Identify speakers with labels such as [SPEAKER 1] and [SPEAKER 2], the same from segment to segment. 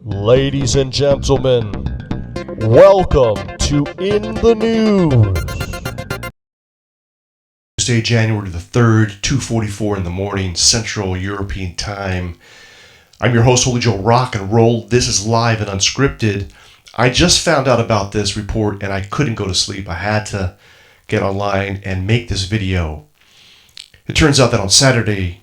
[SPEAKER 1] Ladies and gentlemen, welcome to In.The.News.
[SPEAKER 2] Tuesday, January the 3rd, 2:44 in the morning, Central European Time. I'm your host, Holy Joe Rock and Roll. This is live and unscripted. I just found out about this report and I couldn't go to sleep. I had to get online and make this video. It turns out that on Saturday,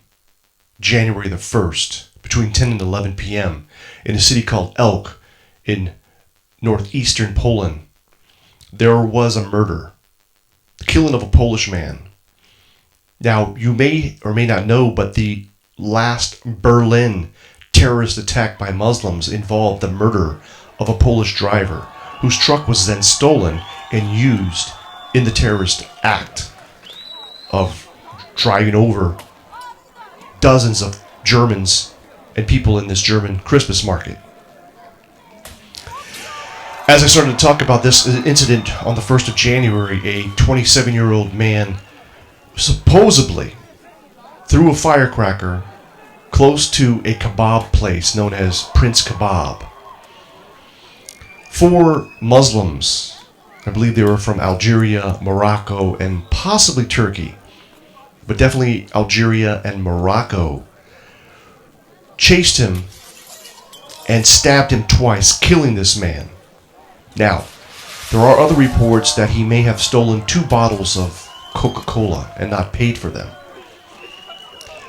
[SPEAKER 2] January the 1st, between 10 and 11 p.m., in a city called Elk in northeastern Poland, there was a murder, the killing of a Polish man. Now, you may or may not know, but the last Berlin terrorist attack by Muslims involved the murder of a Polish driver whose truck was then stolen and used in the terrorist act of driving over dozens of Germans and people in this German Christmas market. As I started to talk about this incident on the 1st of January, a 27-year-old man supposedly threw a firecracker close to a kebab place known as Prince Kebab. 4 Muslims, I believe they were from Algeria, Morocco, and possibly Turkey, but definitely Algeria and Morocco, chased him and stabbed him twice, killing this man. Now, there are other reports that he may have stolen 2 bottles of Coca-Cola and not paid for them.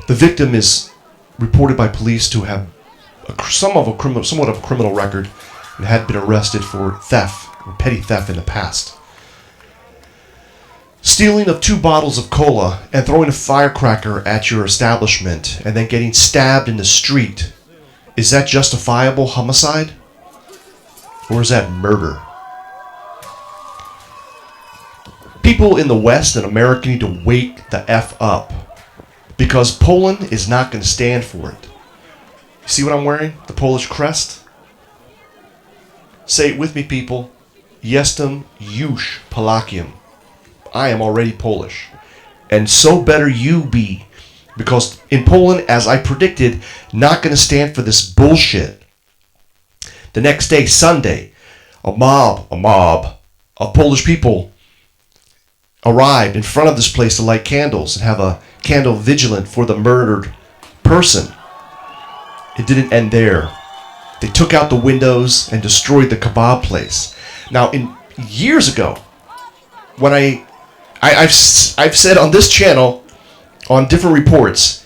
[SPEAKER 2] The victim is reported by police to have somewhat of a criminal record and had been arrested for theft, or petty theft in the past. Stealing of 2 bottles of cola and throwing a firecracker at your establishment and then getting stabbed in the street, is that justifiable homicide? Or is that murder? People in the West and America need to wake the F up, because Poland is not going to stand for it. You see what I'm wearing? The Polish crest? Say it with me, people. Jestem już Polakiem. I am already Polish. And so better you be. Because in Poland, as I predicted, not going to stand for this bullshit. The next day, Sunday, a mob of Polish people arrived in front of this place to light candles and have a candle vigilant for the murdered person. It didn't end there. They took out the windows and destroyed the kebab place. Now, years ago, when I've said on this channel, on different reports,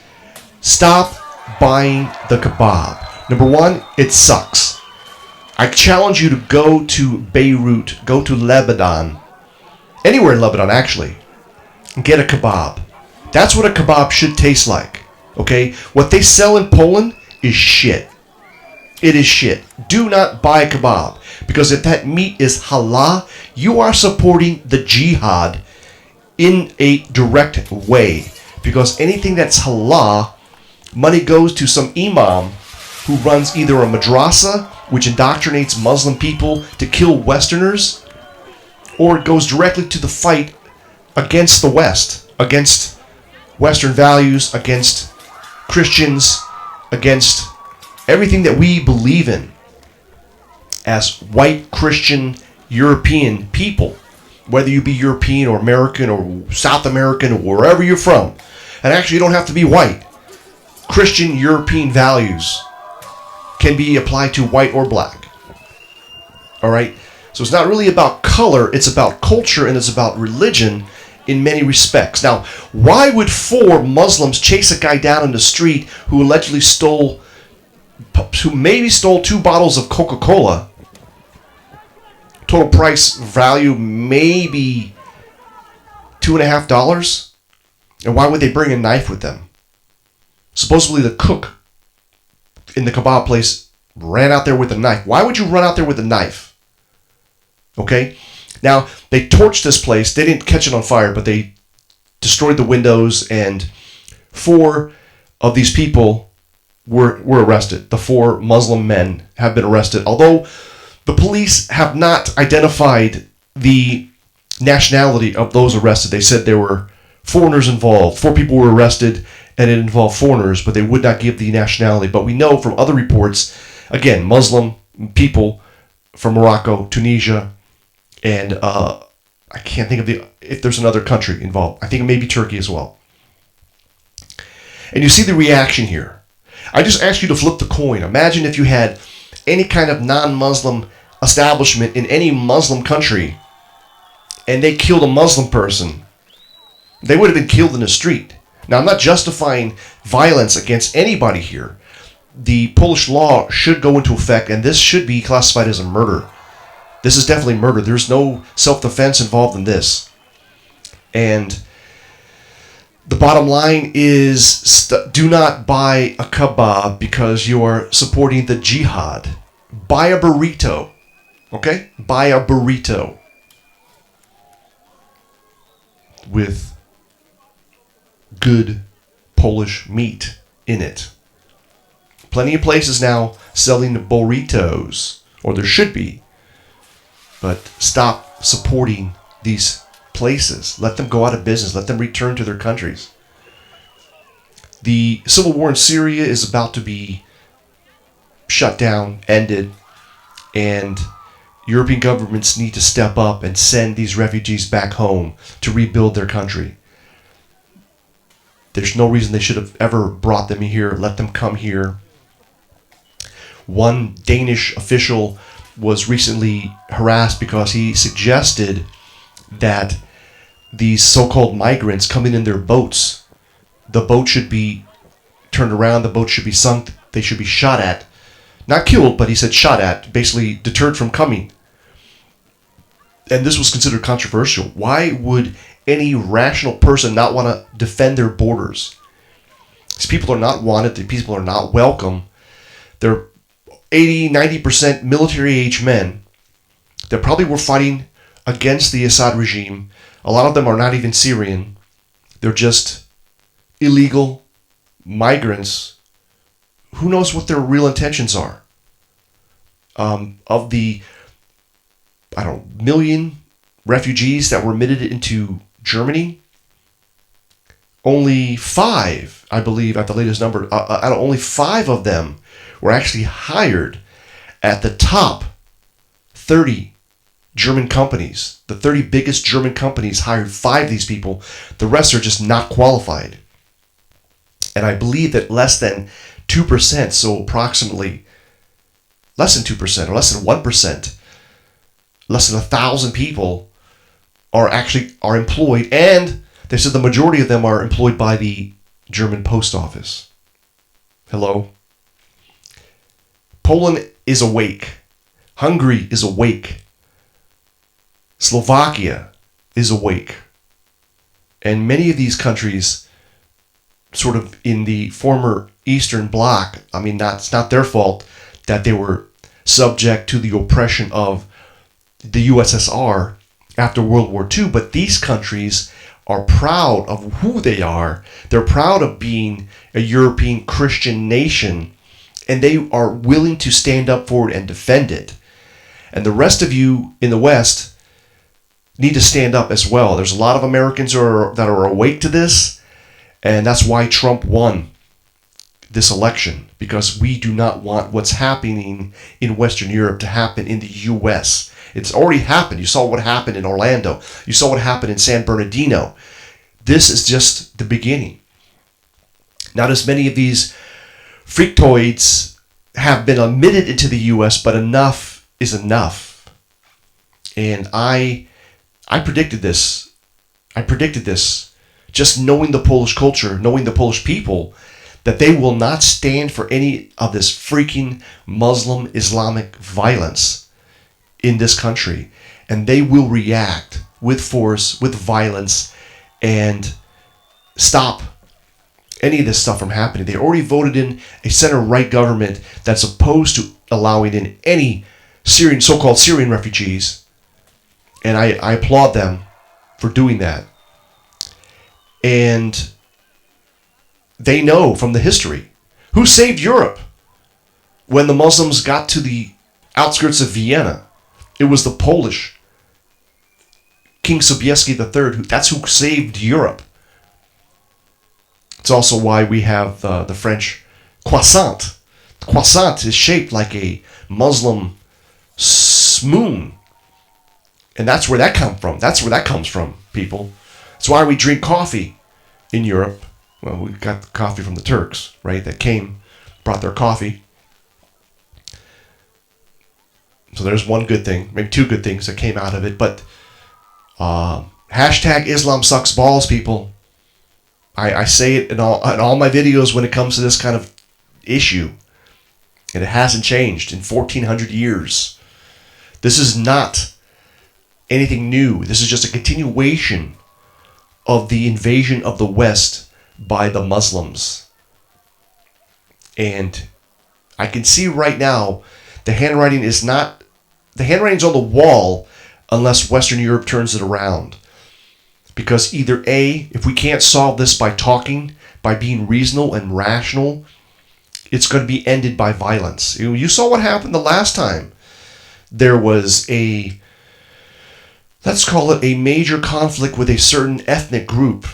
[SPEAKER 2] stop buying the kebab. Number 1, it sucks. I challenge you to go to Beirut, go to Lebanon, anywhere in Lebanon actually, and get a kebab. That's what a kebab should taste like. Okay? What they sell in Poland is shit. It is shit. Do not buy a kebab, because if that meat is halal, you are supporting the jihad in a direct way. Because anything that's halal, money goes to some imam who runs either a madrasa, which indoctrinates Muslim people to kill Westerners, or it goes directly to the fight against the West, against Western values, against Christians, against everything that we believe in as white Christian European people, whether you be European or American or South American or wherever you're from. And actually, you don't have to be white. Christian European values can be applied to white or black. All right? So it's not really about color, it's about culture, and it's about religion in many respects. Now, why would 4 Muslims chase a guy down in the street who allegedly maybe stole 2 bottles of Coca-Cola? Total price value maybe $2.50. And why would they bring a knife with them? Supposedly the cook in the kebab place ran out there with a knife. Why would you run out there with a knife? Okay? Now, they torched this place. They didn't catch it on fire, but they destroyed the windows, and 4 of these people were arrested. The 4 Muslim men have been arrested, although the police have not identified the nationality of those arrested. They said there were foreigners involved. 4 people were arrested, and it involved foreigners, but they would not give the nationality. But we know from other reports again, Muslim people from Morocco, Tunisia, and I can't think of if there's another country involved. I think it may be Turkey as well. And you see the reaction here. I just asked you to flip the coin. Imagine if you had any kind of non-Muslim establishment in any Muslim country and they killed a Muslim person. They would have been killed in the street. Now, I'm not justifying violence against anybody here. The Polish law should go into effect, and this should be classified as a murder. This is definitely murder. There's no self-defense involved in this. And the bottom line is do not buy a kebab because you are supporting the jihad. Buy a burrito. Okay? Buy a burrito with good Polish meat in it. Plenty of places now selling the burritos, or there should be. But stop supporting these places. Let them go out of business. Let them return to their countries. The civil war in Syria is about to be shut down, ended, and European governments need to step up and send these refugees back home to rebuild their country. There's no reason they should have ever brought them here. Let them come here. One Danish official was recently harassed because he suggested that these so-called migrants coming in their boats, the boat should be turned around, the boat should be sunk, they should be shot at. Not killed, but he said shot at, basically deterred from coming. And this was considered controversial. Why would any rational person not want to defend their borders? These people are not wanted, these people are not welcome. They're 80-90% military-age men that probably were fighting against the Assad regime. A lot of them are not even Syrian. They're just illegal migrants. Who knows what their real intentions are? Of the, million refugees that were admitted into Germany, only 5, I believe, at the latest number, only 5 of them were actually hired at the top 30 German companies. The 30 biggest German companies hired 5 of these people. The rest are just not qualified. And I believe that less than 2%, so approximately less than 2% or less than 1%, less than 1,000 people are employed, and they said the majority of them are employed by the German post office. Hello? Poland is awake. Hungary is awake. Slovakia is awake. And many of these countries, sort of in the former Eastern Bloc, it's not their fault that they were subject to the oppression of the USSR after World War II, but these countries are proud of who they are. They're proud of being a European Christian nation, and they are willing to stand up for it and defend it. And the rest of you in the West need to stand up as well. There's a lot of Americans that are awake to this, and that's why Trump won this election, because we do not want what's happening in Western Europe to happen in the U.S. It's already happened. You saw what happened in Orlando. You saw what happened in San Bernardino. This is just the beginning. Not as many of these freaktoids have been admitted into the U.S., but enough is enough. And I predicted this. I predicted this. Just knowing the Polish culture, knowing the Polish people, that they will not stand for any of this freaking Muslim Islamic violence in this country. And they will react with force, with violence, and stop any of this stuff from happening. They already voted in a center-right government that's opposed to allowing in any so-called Syrian refugees. And I applaud them for doing that. And they know from the history who saved Europe when the Muslims got to the outskirts of Vienna. It was the Polish King Sobieski III. That's who saved Europe. It's also why we have the French croissant. The croissant is shaped like a Muslim moon. And that's where that comes from. That's where that comes from, people. That's why we drink coffee in Europe. Well, we got the coffee from the Turks, right? That brought their coffee. So there's one good thing, maybe two good things that came out of it. But hashtag Islam sucks balls, people. I say it in all my videos when it comes to this kind of issue. And it hasn't changed in 1,400 years. This is not anything new. This is just a continuation of the invasion of the West by the Muslims. And I can see right now the handwriting's on the wall unless Western Europe turns it around. Because either A, if we can't solve this by talking, by being reasonable and rational, it's going to be ended by violence. You saw what happened the last time. There was let's call it a major conflict with a certain ethnic group.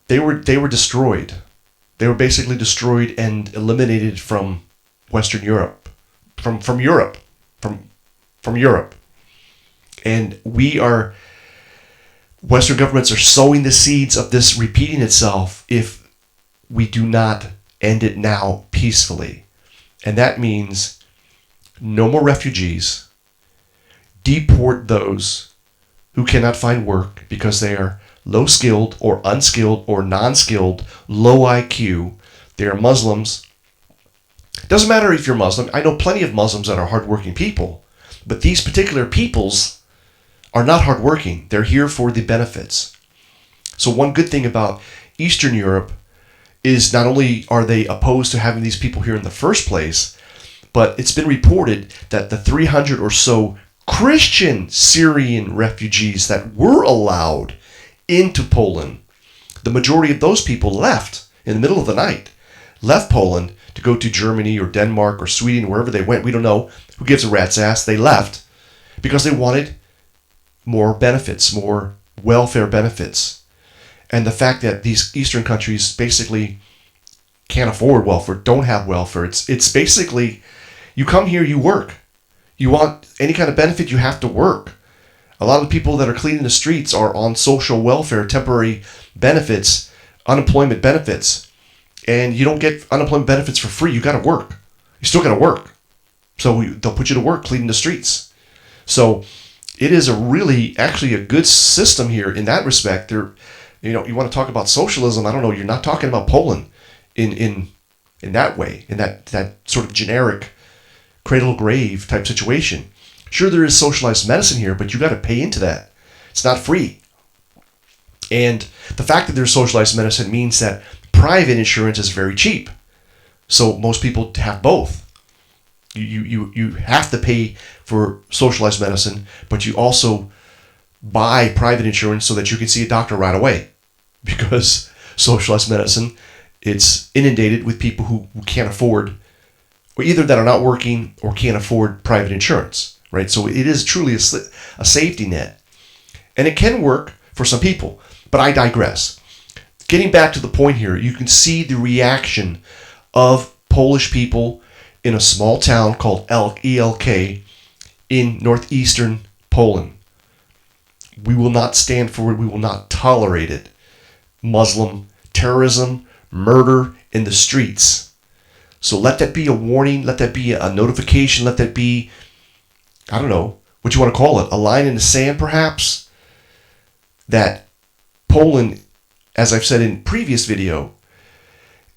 [SPEAKER 2] They were destroyed. They were basically destroyed and eliminated from Western Europe, from Europe. And Western governments are sowing the seeds of this repeating itself if we do not end it now peacefully. And that means no more refugees, deport those who cannot find work because they are low skilled or unskilled or non-skilled, low IQ. They are Muslims. Doesn't matter if you're Muslim. I know plenty of Muslims that are hardworking people, but these particular peoples are not hardworking. They're here for the benefits. So one good thing about Eastern Europe is not only are they opposed to having these people here in the first place, but it's been reported that the 300 or so Christian Syrian refugees that were allowed into Poland, the majority of those people left in the middle of the night, left Poland to go to Germany or Denmark or Sweden, wherever they went. We don't know. Who gives a rat's ass? They left because they wanted more benefits, more welfare benefits. And the fact that these Eastern countries basically can't afford welfare, don't have welfare, it's basically, you come here, you work. You want any kind of benefit, you have to work. A lot of the people that are cleaning the streets are on social welfare, temporary benefits, unemployment benefits. And you don't get unemployment benefits for free. You got to work. You still got to work. So they'll put you to work cleaning the streets. So it is actually a good system here in that respect. You want to talk about socialism. I don't know. You're not talking about Poland in that way, in that sort of generic cradle grave type situation. Sure, there is socialized medicine here, but you got to pay into that. It's not free. And the fact that there's socialized medicine means that private insurance is very cheap. So most people have both. You have to pay for socialized medicine, but you also buy private insurance so that you can see a doctor right away. Because socialized medicine, it's inundated with people who can't afford, or either that are not working or can't afford private insurance, right? So it is truly a safety net. And it can work for some people, but I digress. Getting back to the point here, you can see the reaction of Polish people in a small town called ELK in northeastern Poland. We will not stand for it. We will not tolerate it. Muslim terrorism, murder in the streets. So let that be a warning. Let that be a notification. Let that be, I don't know what you want to call it, a line in the sand perhaps, that Poland, as I've said in previous video,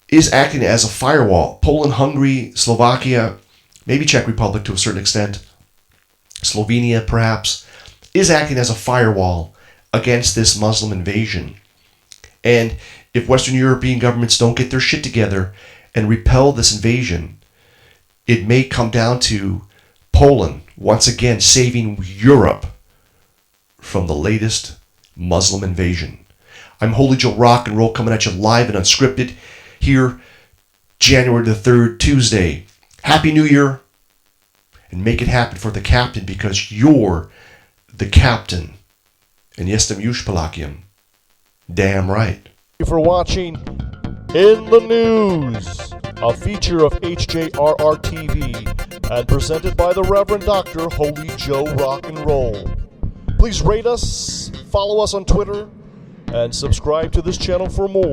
[SPEAKER 2] is acting as a firewall. Poland, Hungary, Slovakia, maybe Czech Republic to a certain extent, Slovenia perhaps, is acting as a firewall against this Muslim invasion. And if Western European governments don't get their shit together and repel this invasion, it may come down to Poland once again saving Europe from the latest Muslim invasion. I'm Holy Joe Rock and Roll, coming at you live and unscripted here, January the 3rd, Tuesday. Happy New Year, and make it happen for the captain, because you're the captain. And jestem już Polakiem. Damn right.
[SPEAKER 1] Thank you for watching In the News. a feature of HJRR TV, and presented by the Reverend Dr. Holy Joe Rock and Roll. Please rate us, follow us on Twitter, and subscribe to this channel for more.